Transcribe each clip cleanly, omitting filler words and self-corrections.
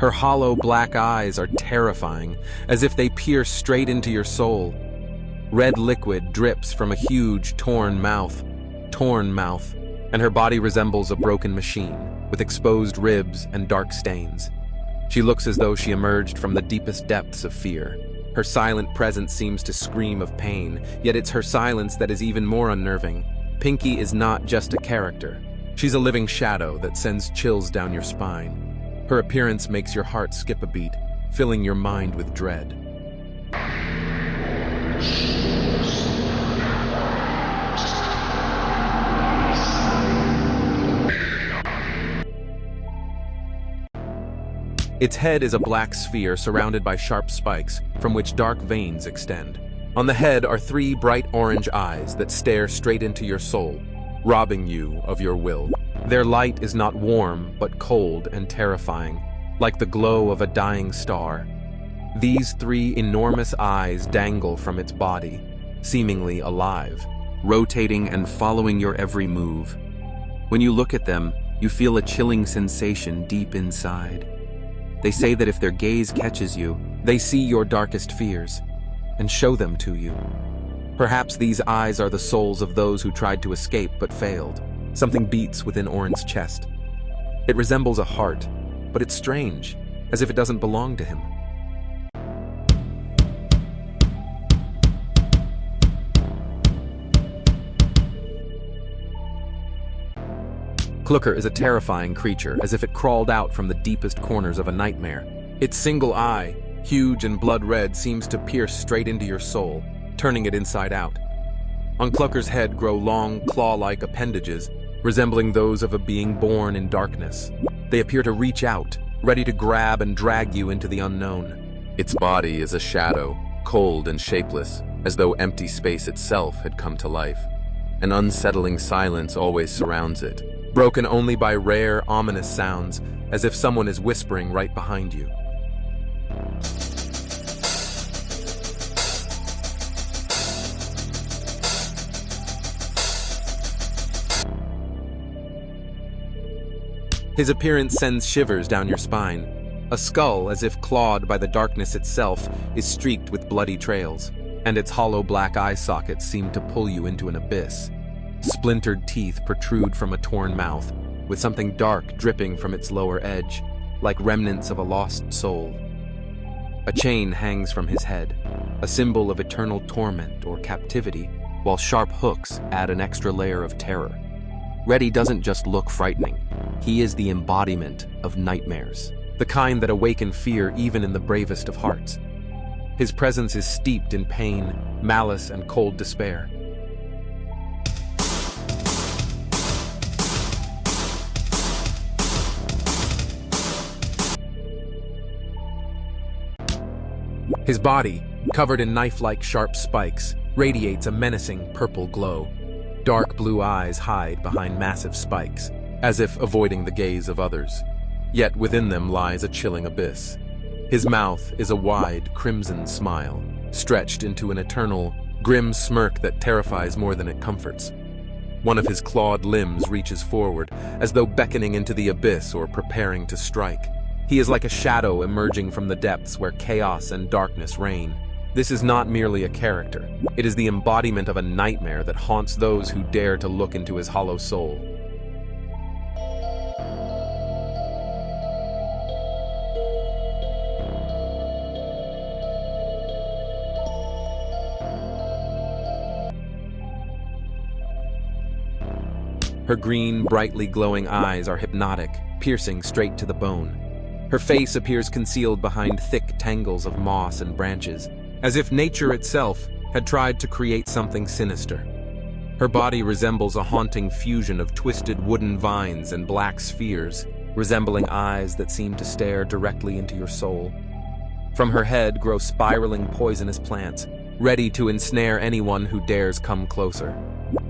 Her hollow black eyes are terrifying, as if they pierce straight into your soul. Red liquid drips from a huge, torn mouth, and her body resembles a broken machine, with exposed ribs and dark stains. She looks as though she emerged from the deepest depths of fear. Her silent presence seems to scream of pain, yet it's her silence that is even more unnerving. Pinki is not just a character. She's a living shadow that sends chills down your spine. Her appearance makes your heart skip a beat, filling your mind with dread. Its head is a black sphere surrounded by sharp spikes, from which dark veins extend. On the head are 3 bright orange eyes that stare straight into your soul, robbing you of your will. Their light is not warm, but cold and terrifying, like the glow of a dying star. These 3 enormous eyes dangle from its body, seemingly alive, rotating and following your every move. When you look at them, you feel a chilling sensation deep inside. They say that if their gaze catches you, they see your darkest fears and show them to you. Perhaps these eyes are the souls of those who tried to escape but failed. Something beats within Oren's chest. It resembles a heart, but it's strange, as if it doesn't belong to him. Clukr is a terrifying creature, as if it crawled out from the deepest corners of a nightmare. Its single eye, huge and blood red, seems to pierce straight into your soul, turning it inside out. On Clukr's head grow long, claw-like appendages, resembling those of a being born in darkness. They appear to reach out, ready to grab and drag you into the unknown. Its body is a shadow, cold and shapeless, as though empty space itself had come to life. An unsettling silence always surrounds it, broken only by rare, ominous sounds, as if someone is whispering right behind you. His appearance sends shivers down your spine. A skull, as if clawed by the darkness itself, is streaked with bloody trails, and its hollow black eye sockets seem to pull you into an abyss. Splintered teeth protrude from a torn mouth, with something dark dripping from its lower edge, like remnants of a lost soul. A chain hangs from his head, a symbol of eternal torment or captivity, while sharp hooks add an extra layer of terror. Raddy doesn't just look frightening. He is the embodiment of nightmares, the kind that awaken fear even in the bravest of hearts. His presence is steeped in pain, malice, and cold despair. His body, covered in knife-like sharp spikes, radiates a menacing purple glow. Dark blue eyes hide behind massive spikes, as if avoiding the gaze of others. Yet within them lies a chilling abyss. His mouth is a wide, crimson smile, stretched into an eternal, grim smirk that terrifies more than it comforts. One of his clawed limbs reaches forward, as though beckoning into the abyss or preparing to strike. He is like a shadow emerging from the depths where chaos and darkness reign. This is not merely a character. It is the embodiment of a nightmare that haunts those who dare to look into his hollow soul. Her green, brightly glowing eyes are hypnotic, piercing straight to the bone. Her face appears concealed behind thick tangles of moss and branches, as if nature itself had tried to create something sinister. Her body resembles a haunting fusion of twisted wooden vines and black spheres, resembling eyes that seem to stare directly into your soul. From her head grow spiraling poisonous plants, ready to ensnare anyone who dares come closer.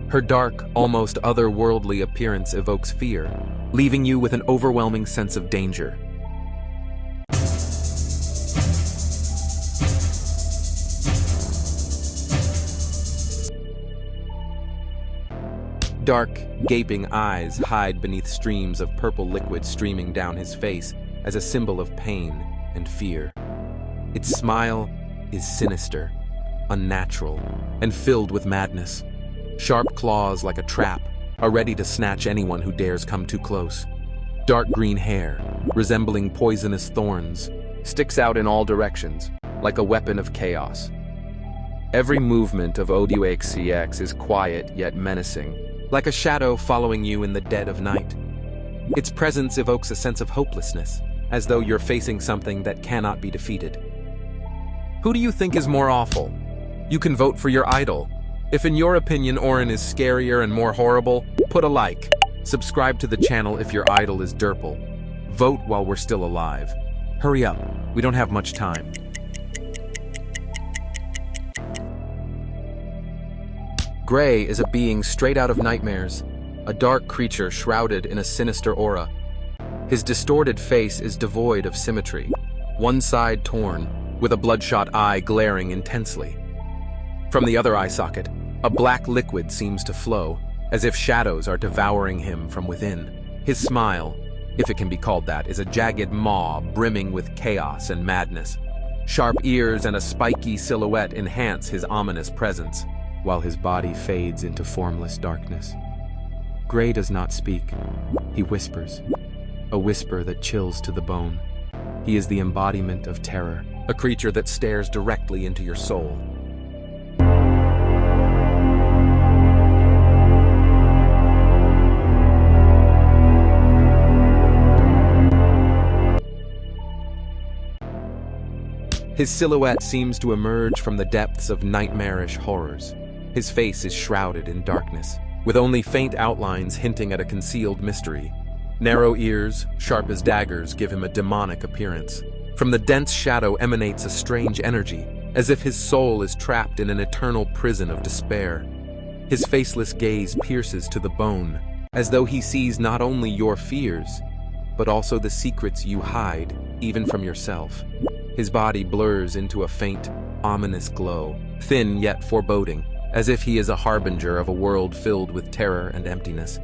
Her dark, almost otherworldly appearance evokes fear, leaving you with an overwhelming sense of danger. Dark, gaping eyes hide beneath streams of purple liquid streaming down his face, as a symbol of pain and fear. Its smile is sinister, unnatural, and filled with madness. Sharp claws like a trap are ready to snatch anyone who dares come too close. Dark green hair, resembling poisonous thorns, sticks out in all directions, like a weapon of chaos. Every movement of OWAKCX is quiet yet menacing, like a shadow following you in the dead of night. Its presence evokes a sense of hopelessness, as though you're facing something that cannot be defeated. Who do you think is more awful? You can vote for your idol. If in your opinion Oren is scarier and more horrible, put a like. Subscribe to the channel if your idol is Durple. Vote while we're still alive. Hurry up, we don't have much time. Gray is a being straight out of nightmares, a dark creature shrouded in a sinister aura. His distorted face is devoid of symmetry, one side torn, with a bloodshot eye glaring intensely. From the other eye socket, a black liquid seems to flow, as if shadows are devouring him from within. His smile, if it can be called that, is a jagged maw brimming with chaos and madness. Sharp ears and a spiky silhouette enhance his ominous presence, while his body fades into formless darkness. Gray does not speak. He whispers, a whisper that chills to the bone. He is the embodiment of terror, a creature that stares directly into your soul. His silhouette seems to emerge from the depths of nightmarish horrors. His face is shrouded in darkness, with only faint outlines hinting at a concealed mystery. Narrow ears, sharp as daggers, give him a demonic appearance. From the dense shadow emanates a strange energy, as if his soul is trapped in an eternal prison of despair. His faceless gaze pierces to the bone, as though he sees not only your fears, but also the secrets you hide, even from yourself. His body blurs into a faint, ominous glow, thin yet foreboding, as if he is a harbinger of a world filled with terror and emptiness.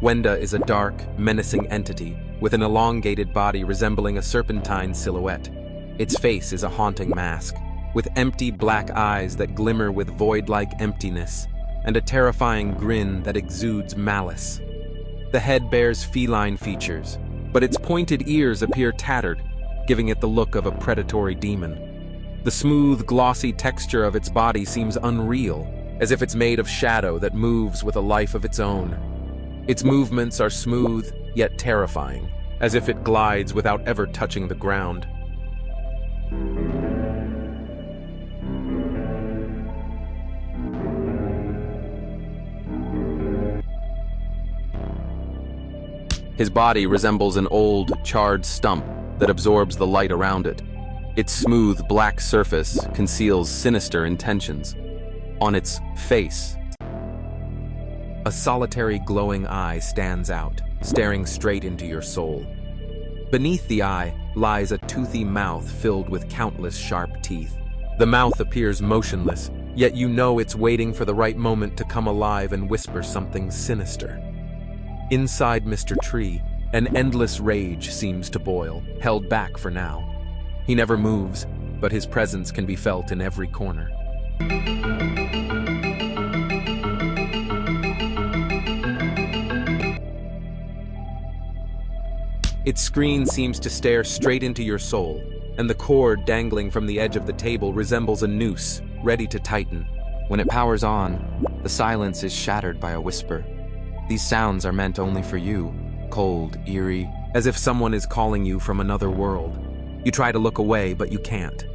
Wenda is a dark, menacing entity with an elongated body resembling a serpentine silhouette. Its face is a haunting mask, with empty black eyes that glimmer with void-like emptiness, and a terrifying grin that exudes malice. The head bears feline features, but its pointed ears appear tattered, giving it the look of a predatory demon. The smooth, glossy texture of its body seems unreal, as if it's made of shadow that moves with a life of its own. Its movements are smooth, yet terrifying, as if it glides without ever touching the ground. His body resembles an old, charred stump that absorbs the light around it. Its smooth, black surface conceals sinister intentions. On its face, a solitary glowing eye stands out, staring straight into your soul. Beneath the eye lies a toothy mouth filled with countless sharp teeth. The mouth appears motionless, yet you know it's waiting for the right moment to come alive and whisper something sinister. Inside Mr. Tree, an endless rage seems to boil, held back for now. He never moves, but his presence can be felt in every corner. Its screen seems to stare straight into your soul, and the cord dangling from the edge of the table resembles a noose, ready to tighten. When it powers on, the silence is shattered by a whisper. These sounds are meant only for you, cold, eerie, as if someone is calling you from another world. You try to look away, but you can't.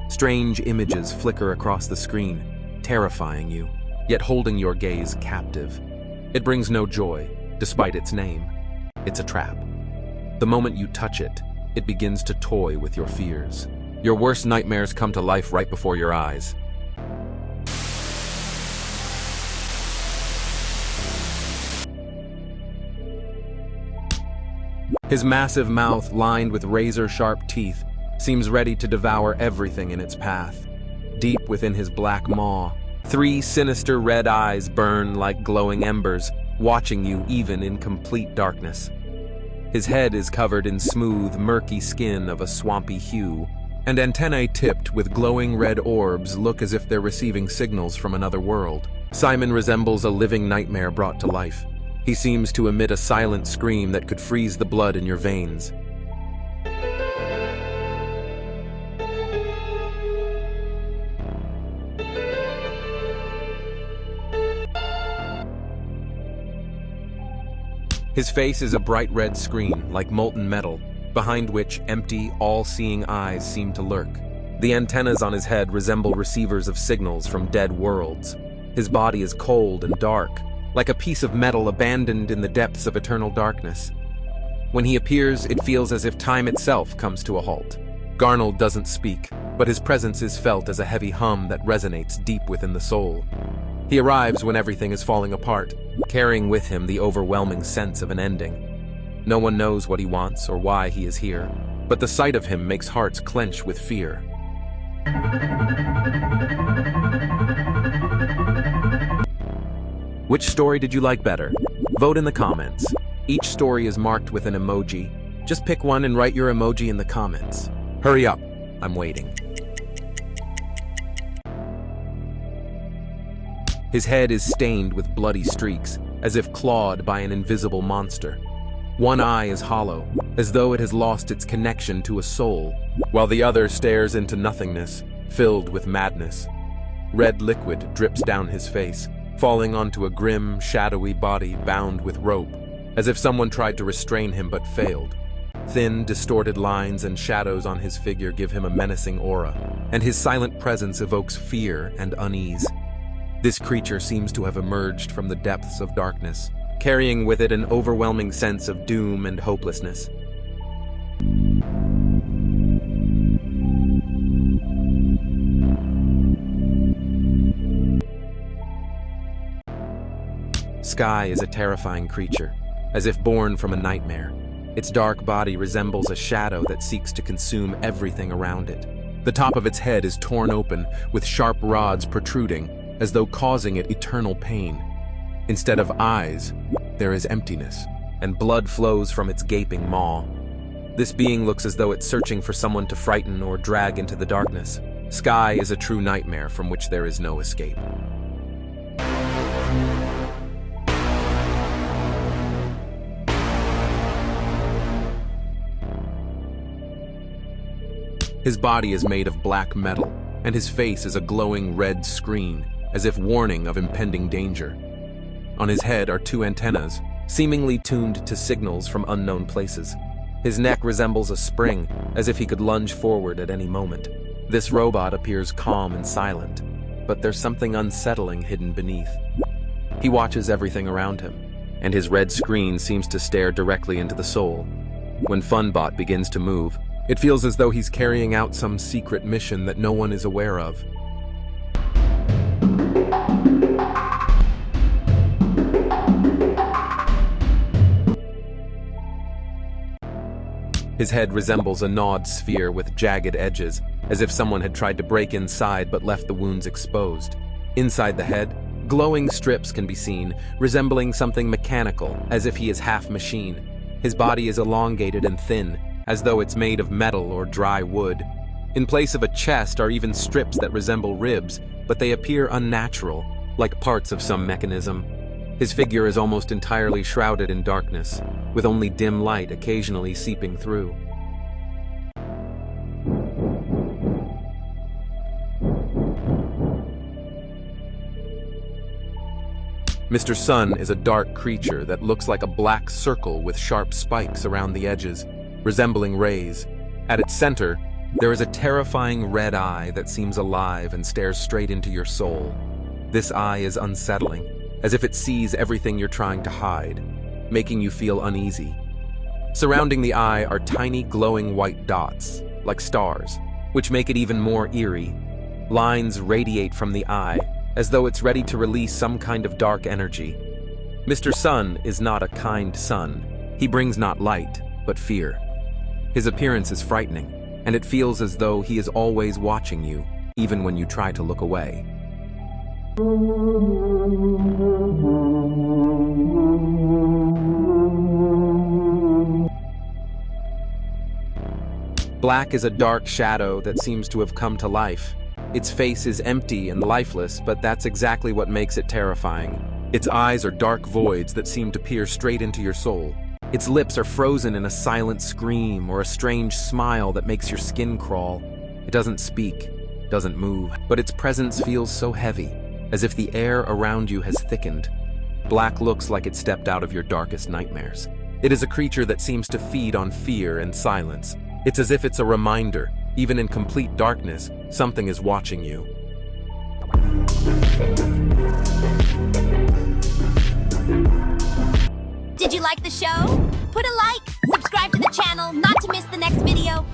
Strange images flicker across the screen, terrifying you, yet holding your gaze captive. It brings no joy, despite its name. It's a trap. The moment you touch it, it begins to toy with your fears. Your worst nightmares come to life right before your eyes. His massive mouth, lined with razor-sharp teeth, seems ready to devour everything in its path. Deep within his black maw, 3 sinister red eyes burn like glowing embers, watching you even in complete darkness. His head is covered in smooth, murky skin of a swampy hue, and antennae tipped with glowing red orbs look as if they're receiving signals from another world. Simon resembles a living nightmare brought to life. He seems to emit a silent scream that could freeze the blood in your veins. His face is a bright red screen, like molten metal, behind which empty, all-seeing eyes seem to lurk. The antennas on his head resemble receivers of signals from dead worlds. His body is cold and dark, like a piece of metal abandoned in the depths of eternal darkness. When he appears, it feels as if time itself comes to a halt. Garnold doesn't speak, but his presence is felt as a heavy hum that resonates deep within the soul. He arrives when everything is falling apart, carrying with him the overwhelming sense of an ending. No one knows what he wants or why he is here, but the sight of him makes hearts clench with fear. Which story did you like better? Vote in the comments. Each story is marked with an emoji. Just pick one and write your emoji in the comments. Hurry up, I'm waiting. His head is stained with bloody streaks, as if clawed by an invisible monster. One eye is hollow, as though it has lost its connection to a soul, while the other stares into nothingness, filled with madness. Red liquid drips down his face, falling onto a grim, shadowy body bound with rope, as if someone tried to restrain him but failed. Thin, distorted lines and shadows on his figure give him a menacing aura, and his silent presence evokes fear and unease. This creature seems to have emerged from the depths of darkness, carrying with it an overwhelming sense of doom and hopelessness. Sky is a terrifying creature, as if born from a nightmare. Its dark body resembles a shadow that seeks to consume everything around it. The top of its head is torn open, with sharp rods protruding, as though causing it eternal pain. Instead of eyes, there is emptiness, and blood flows from its gaping maw. This being looks as though it's searching for someone to frighten or drag into the darkness. Sky is a true nightmare from which there is no escape. His body is made of black metal, and his face is a glowing red screen, as if warning of impending danger. On his head are 2 antennas, seemingly tuned to signals from unknown places. His neck resembles a spring, as if he could lunge forward at any moment. This robot appears calm and silent, but there's something unsettling hidden beneath. He watches everything around him, and his red screen seems to stare directly into the soul. When Funbot begins to move, it feels as though he's carrying out some secret mission that no one is aware of. His head resembles a gnawed sphere with jagged edges, as if someone had tried to break inside but left the wounds exposed. Inside the head, glowing strips can be seen, resembling something mechanical, as if he is half machine. His body is elongated and thin, as though it's made of metal or dry wood. In place of a chest are even strips that resemble ribs, but they appear unnatural, like parts of some mechanism. His figure is almost entirely shrouded in darkness, with only dim light occasionally seeping through. Mr. Sun is a dark creature that looks like a black circle with sharp spikes around the edges, resembling rays. At its center, there is a terrifying red eye that seems alive and stares straight into your soul. This eye is unsettling, as if it sees everything you're trying to hide, making you feel uneasy. Surrounding the eye are tiny glowing white dots, like stars, which make it even more eerie. Lines radiate from the eye, as though it's ready to release some kind of dark energy. Mr. Sun is not a kind sun. He brings not light, but fear. His appearance is frightening, and it feels as though he is always watching you, even when you try to look away. Black is a dark shadow that seems to have come to life. Its face is empty and lifeless, but that's exactly what makes it terrifying. Its eyes are dark voids that seem to peer straight into your soul. Its lips are frozen in a silent scream or a strange smile that makes your skin crawl. It doesn't speak, doesn't move, but its presence feels so heavy, as if the air around you has thickened. Black looks like it stepped out of your darkest nightmares. It is a creature that seems to feed on fear and silence. It's as if it's a reminder, even in complete darkness, something is watching you. Did you like the show? Put a like, subscribe to the channel not to miss the next video.